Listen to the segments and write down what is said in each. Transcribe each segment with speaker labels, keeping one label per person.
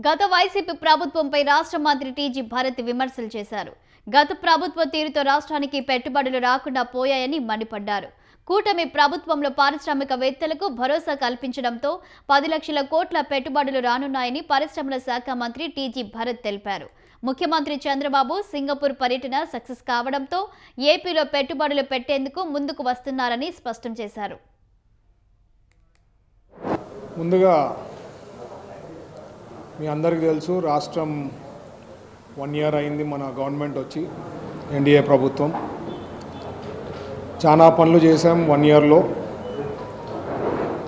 Speaker 1: గత వైసీపీ ప్రభుత్వంపై రాష్ట్ర మంత్రి టీజీ భరత్ విమర్శలు చేశారు. గత ప్రభుత్వ తీరుతో రాష్ట్రానికి పెట్టుబడులు రాకుండా పోయాయని మండిపడ్డారు. కూటమి ప్రభుత్వంలో పారిశ్రామికవేత్తలకు భరోసా కల్పించడంతో 10 లక్షల కోట్ల పెట్టుబడులు రానున్నాయని పరిశ్రమల శాఖ మంత్రి టీజీ భరత్ తెలిపారు. ముఖ్యమంత్రి చంద్రబాబు సింగపూర్ పర్యటన సక్సెస్ కావడంతో ఏపీలో పెట్టుబడులు పెట్టేందుకు ముందుకు వస్తున్నారని స్పష్టం చేశారు.
Speaker 2: ముందుగా మీ అందరికీ తెలుసు, రాష్ట్రం 1 ఇయర్ అయింది మన గవర్నమెంట్ వచ్చి, ఎన్డీఏ ప్రభుత్వం. చాలా పనులు చేసాం 1 ఇయర్లో.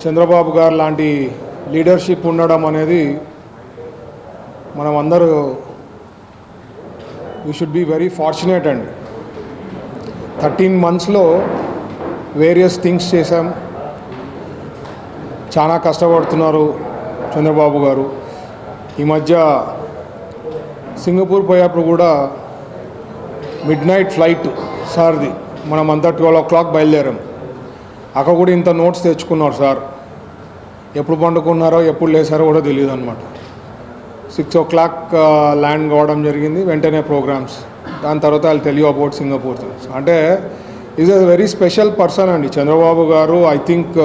Speaker 2: చంద్రబాబు గారు లాంటి లీడర్షిప్ ఉండడం అనేది మనం అందరూ we should be very fortunate అండి. 13 monthsలో వేరియస్ థింగ్స్ చేశాం. చాలా కష్టపడుతున్నారు చంద్రబాబు గారు. ఈ మధ్య సింగపూర్ పోయేప్పుడు కూడా మిడ్-నైట్ ఫ్లైట్ సార్ది, మనమంతా 12 o'clock బయలుదేరాం. అక్కడ కూడా ఇంత నోట్స్ తెచ్చుకున్నారు సార్. ఎప్పుడు పండుకున్నారో ఎప్పుడు లేసారో కూడా తెలియదు అనమాట. 6 o'clock ల్యాండ్ కావడం జరిగింది. వెంటనే ప్రోగ్రామ్స్, దాని తర్వాత వాళ్ళు తెలియ అబౌట్ సింగపూర్ థింగ్స్. అంటే is a very special person అండి చంద్రబాబు గారు. I think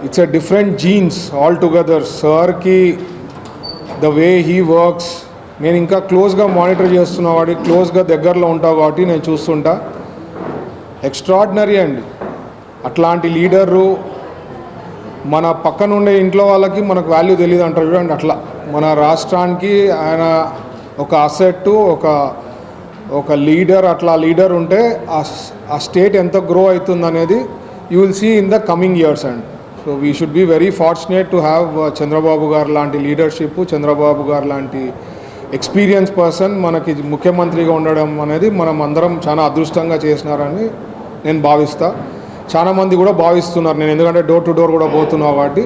Speaker 2: it's a different jeans all together. సార్కి ద వే హీ వర్క్స్, నేను ఇంకా క్లోజ్గా మానిటర్ చేస్తున్నా, వాడి క్లోజ్గా దగ్గరలో ఉంటావు కాబట్టి నేను చూస్తుంటా. ఎక్స్ట్రాడినరీ అండి. అట్లాంటి లీడరు మన పక్కన ఉండే ఇంట్లో వాళ్ళకి మనకు వాల్యూ తెలియదు అంటారు చూడండి, అట్లా మన రాష్ట్రానికి ఆయన ఒక అసెట్, ఒక లీడర్. అట్లా లీడర్ ఉంటే ఆ స్టేట్ ఎంత గ్రో అవుతుంది అనేది you will see in the coming years అండి. So we should be very fortunate to have Chandrababu గారు లాంటి లీడర్షిప్, చంద్రబాబు గారు లాంటి ఎక్స్పీరియన్స్ పర్సన్ మనకి ముఖ్యమంత్రిగా ఉండడం అనేది మనం అందరం చాలా అదృష్టంగా చేసినారని నేను భావిస్తా. చాలామంది కూడా భావిస్తున్నారు. నేను ఎందుకంటే డోర్ టు డోర్ కూడా పోతున్నా కాబట్టి